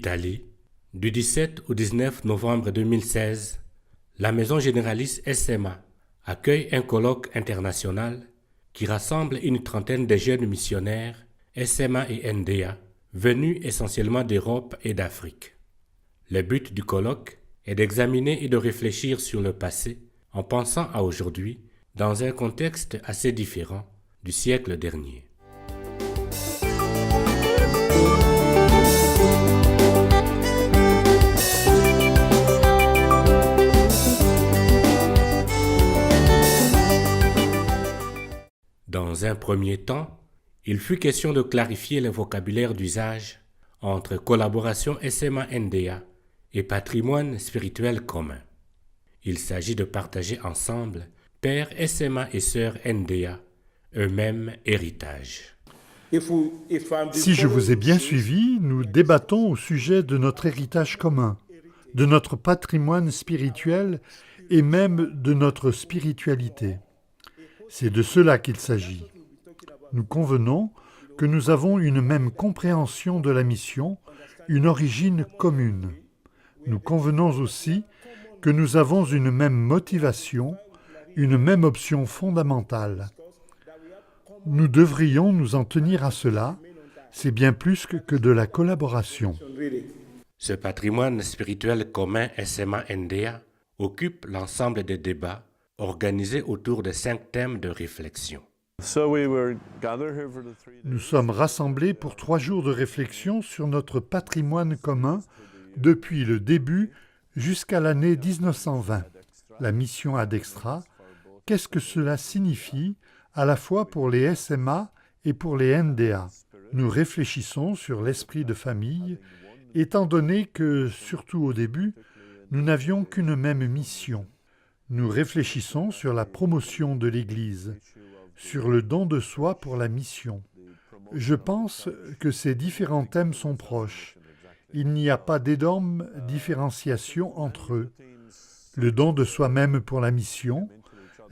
Italie, du 17 au 19 novembre 2016, la maison généraliste SMA accueille un colloque international qui rassemble une trentaine de jeunes missionnaires SMA et NDA venus essentiellement d'Europe et d'Afrique. Le but du colloque est d'examiner et de réfléchir sur le passé en pensant à aujourd'hui dans un contexte assez différent du siècle dernier. Dans un premier temps, il fut question de clarifier le vocabulaire d'usage entre collaboration SMA-NDA et patrimoine spirituel commun. Il s'agit de partager ensemble, pères SMA et sœurs NDA, eux-mêmes héritage. Si je vous ai bien suivi, nous débattons au sujet de notre héritage commun, de notre patrimoine spirituel et même de notre spiritualité. C'est de cela qu'il s'agit. Nous convenons que nous avons une même compréhension de la mission, une origine commune. Nous convenons aussi que nous avons une même motivation, une même option fondamentale. Nous devrions nous en tenir à cela, c'est bien plus que de la collaboration. Ce patrimoine spirituel commun SMA-NDA occupe l'ensemble des débats organisés autour de 5 thèmes de réflexion. Nous sommes rassemblés pour 3 jours de réflexion sur notre patrimoine commun depuis le début jusqu'à l'année 1920. La mission Ad Extra, qu'est-ce que cela signifie à la fois pour les SMA et pour les NDA? Nous réfléchissons sur l'esprit de famille, étant donné que, surtout au début, nous n'avions qu'une même mission. Nous réfléchissons sur la promotion de l'Église, sur le don de soi pour la mission. Je pense que ces différents thèmes sont proches. Il n'y a pas d'énorme différenciation entre eux. Le don de soi-même pour la mission,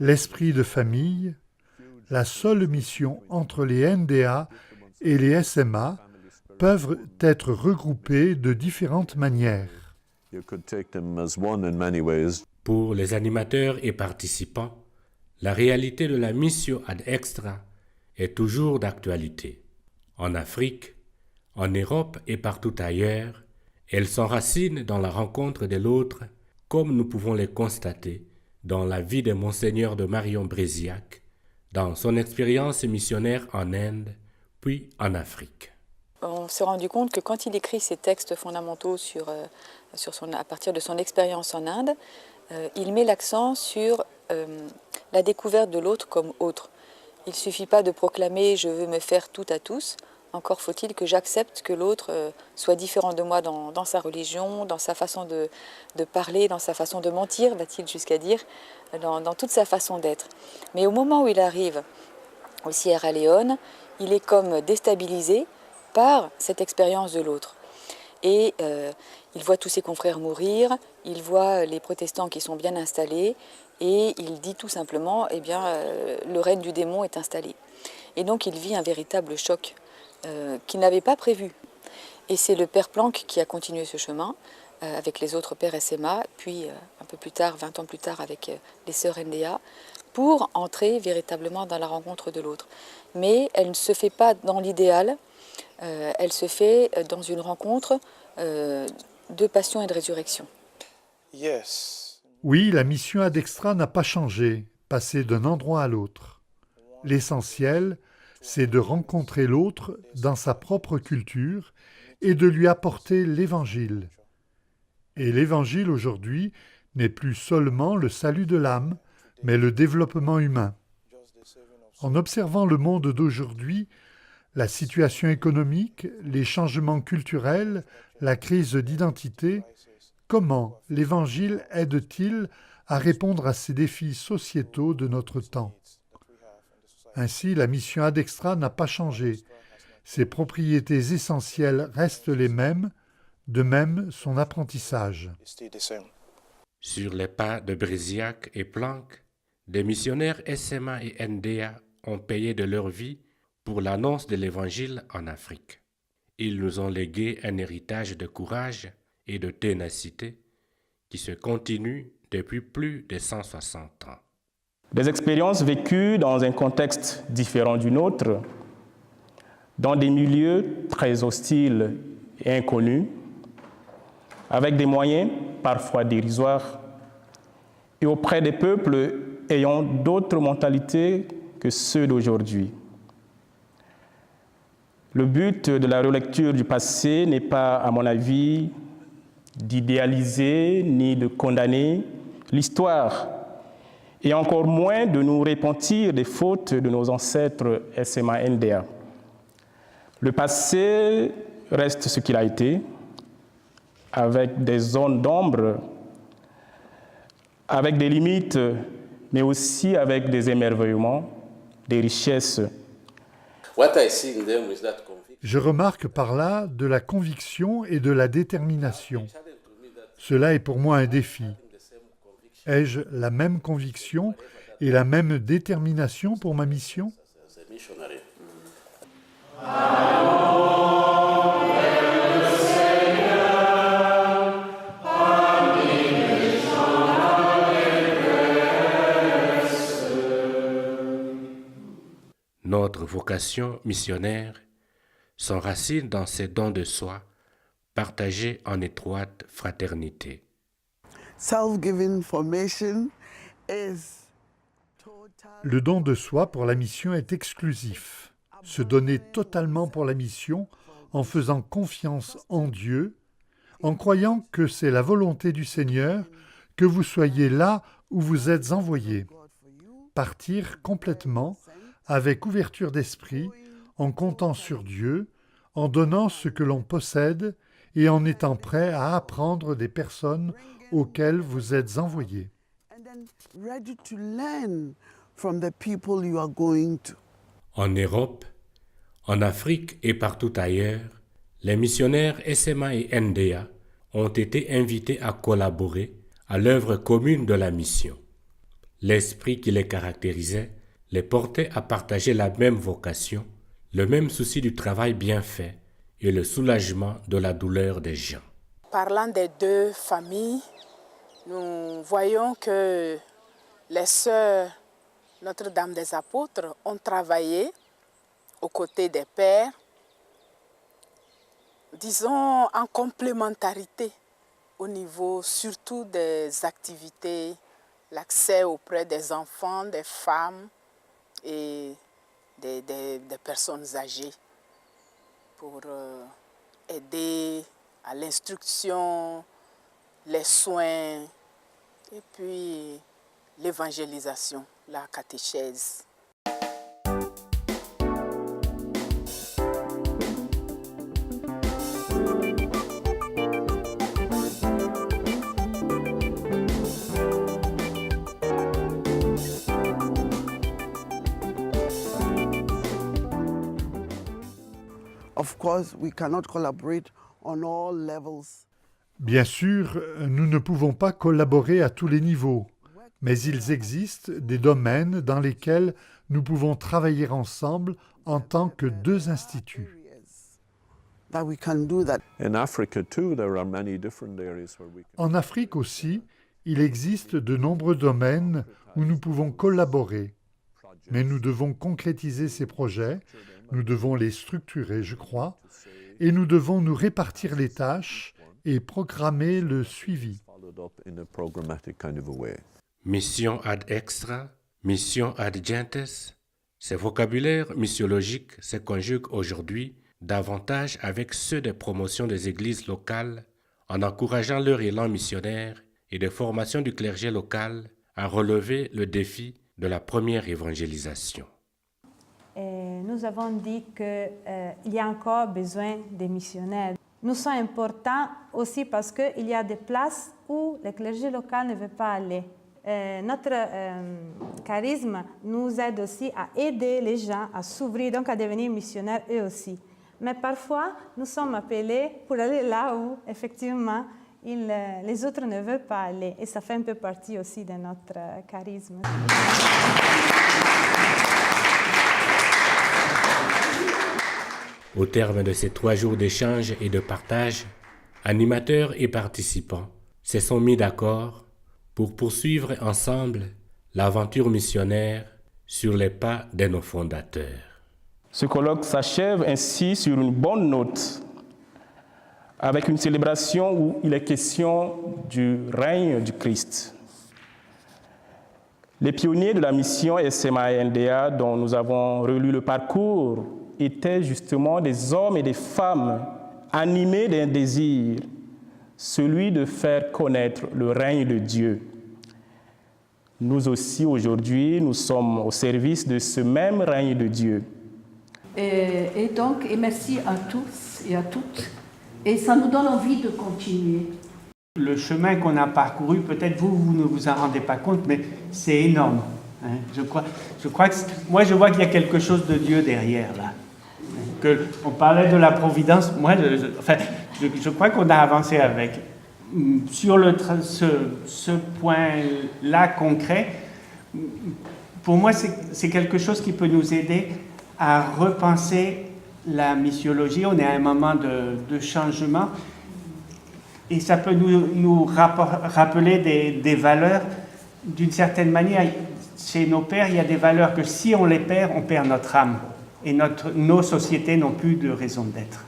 l'esprit de famille, la seule mission entre les NDA et les SMA peuvent être regroupés de différentes manières. Pour les animateurs et participants, la réalité de la mission Ad Extra est toujours d'actualité. En Afrique, en Europe et partout ailleurs, elle s'enracine dans la rencontre de l'autre, comme nous pouvons le constater dans la vie de Monseigneur de Marion Bréziac, dans son expérience missionnaire en Inde, puis en Afrique. On s'est rendu compte que quand il écrit ses textes fondamentaux à partir de son expérience en Inde, il met l'accent sur la découverte de l'autre comme autre. Il ne suffit pas de proclamer « je veux me faire tout à tous », encore faut-il que j'accepte que l'autre soit différent de moi dans sa religion, dans sa façon de parler, dans sa façon de mentir, va-t-il jusqu'à dire, dans toute sa façon d'être. Mais au moment où il arrive au Sierra Leone, il est comme déstabilisé par cette expérience de l'autre. Et il voit tous ses confrères mourir, il voit les protestants qui sont bien installés, et il dit tout simplement, le règne du démon est installé. Et donc il vit un véritable choc qu'il n'avait pas prévu. Et c'est le père Planck qui a continué ce chemin avec les autres pères SMA, puis un peu plus tard, 20 ans plus tard, avec les sœurs NDA, pour entrer véritablement dans la rencontre de l'autre. Mais elle ne se fait pas dans l'idéal, elle se fait dans une rencontre de passion et de résurrection. Oui, la mission Ad Extra n'a pas changé, passé d'un endroit à l'autre. L'essentiel, c'est de rencontrer l'autre dans sa propre culture et de lui apporter l'Évangile. Et l'Évangile aujourd'hui n'est plus seulement le salut de l'âme, mais le développement humain. En observant le monde d'aujourd'hui, la situation économique, les changements culturels, la crise d'identité, comment l'Évangile aide-t-il à répondre à ces défis sociétaux de notre temps? Ainsi, la mission Ad Extra n'a pas changé. Ses propriétés essentielles restent les mêmes, de même son apprentissage. Sur les pas de Bréziac et Planck, des missionnaires SMA et NDA ont payé de leur vie pour l'annonce de l'Évangile en Afrique. Ils nous ont légué un héritage de courage et de ténacité qui se continue depuis plus de 160 ans. Des expériences vécues dans un contexte différent du nôtre, dans des milieux très hostiles et inconnus, avec des moyens parfois dérisoires, et auprès des peuples ayant d'autres mentalités que ceux d'aujourd'hui. Le but de la relecture du passé n'est pas, à mon avis, d'idéaliser ni de condamner l'histoire, et encore moins de nous repentir des fautes de nos ancêtres SMA-NDA. Le passé reste ce qu'il a été, avec des zones d'ombre, avec des limites, mais aussi avec des émerveillements, des richesses. Je remarque par là de la conviction et de la détermination. Cela est pour moi un défi. Ai-je la même conviction et la même détermination pour ma mission ? Notre vocation missionnaire s'enracine dans ces dons de soi partagés en étroite fraternité. Le don de soi pour la mission est exclusif. Se donner totalement pour la mission en faisant confiance en Dieu, en croyant que c'est la volonté du Seigneur que vous soyez là où vous êtes envoyés. Partir complètement, avec ouverture d'esprit, en comptant sur Dieu, en donnant ce que l'on possède et en étant prêt à apprendre des personnes auxquelles vous êtes envoyés. En Europe, en Afrique et partout ailleurs, les missionnaires SMA et NDA ont été invités à collaborer à l'œuvre commune de la mission. L'esprit qui les caractérisait les portait à partager la même vocation, le même souci du travail bien fait et le soulagement de la douleur des gens. Parlant des deux familles, nous voyons que les sœurs Notre-Dame des Apôtres ont travaillé aux côtés des pères, disons en complémentarité au niveau surtout des activités, l'accès auprès des enfants, des femmes et des personnes âgées pour aider à l'instruction, les soins et puis l'évangélisation, la catéchèse. Of course, we cannot collaborate on all levels. Bien sûr, nous ne pouvons pas collaborer à tous les niveaux, mais il existe des domaines dans lesquels nous pouvons travailler ensemble en tant que deux instituts. That we can do that. En Afrique aussi, il existe de nombreux domaines où nous pouvons collaborer, mais nous devons concrétiser ces projets, nous devons les structurer, je crois, et nous devons nous répartir les tâches et programmer le suivi. Mission ad extra, mission ad gentes, ces vocabulaires missiologiques se conjuguent aujourd'hui davantage avec ceux des promotions des églises locales en encourageant leur élan missionnaire et de formation du clergé local à relever le défi de la première évangélisation. Nous avons dit qu'il y a encore besoin de missionnaires. Nous sommes importants aussi parce qu'il y a des places où le clergé local ne veut pas aller. Notre charisme nous aide aussi à aider les gens à s'ouvrir, donc à devenir missionnaires eux aussi. Mais parfois, nous sommes appelés pour aller là où, effectivement, les autres ne veulent pas aller. Et ça fait un peu partie aussi de notre charisme. Au terme de ces 3 jours d'échange et de partage, animateurs et participants se sont mis d'accord pour poursuivre ensemble l'aventure missionnaire sur les pas de nos fondateurs. Ce colloque s'achève ainsi sur une bonne note, avec une célébration où il est question du règne du Christ. Les pionniers de la mission SMA-NDA dont nous avons relu le parcours étaient justement des hommes et des femmes animés d'un désir, celui de faire connaître le règne de Dieu. Nous aussi, aujourd'hui, nous sommes au service de ce même règne de Dieu. Et donc, merci à tous et à toutes. Et ça nous donne envie de continuer. Le chemin qu'on a parcouru, peut-être vous ne vous en rendez pas compte, mais c'est énorme. Hein. Je crois que moi, je vois qu'il y a quelque chose de Dieu derrière, là. On parlait de la providence. Moi, je crois qu'on a avancé avec. Sur ce point-là concret, pour moi, c'est quelque chose qui peut nous aider à repenser la missiologie. On est à un moment de changement et ça peut nous rappeler des valeurs. D'une certaine manière, chez nos pères, il y a des valeurs que si on les perd, on perd notre âme et nos sociétés n'ont plus de raison d'être.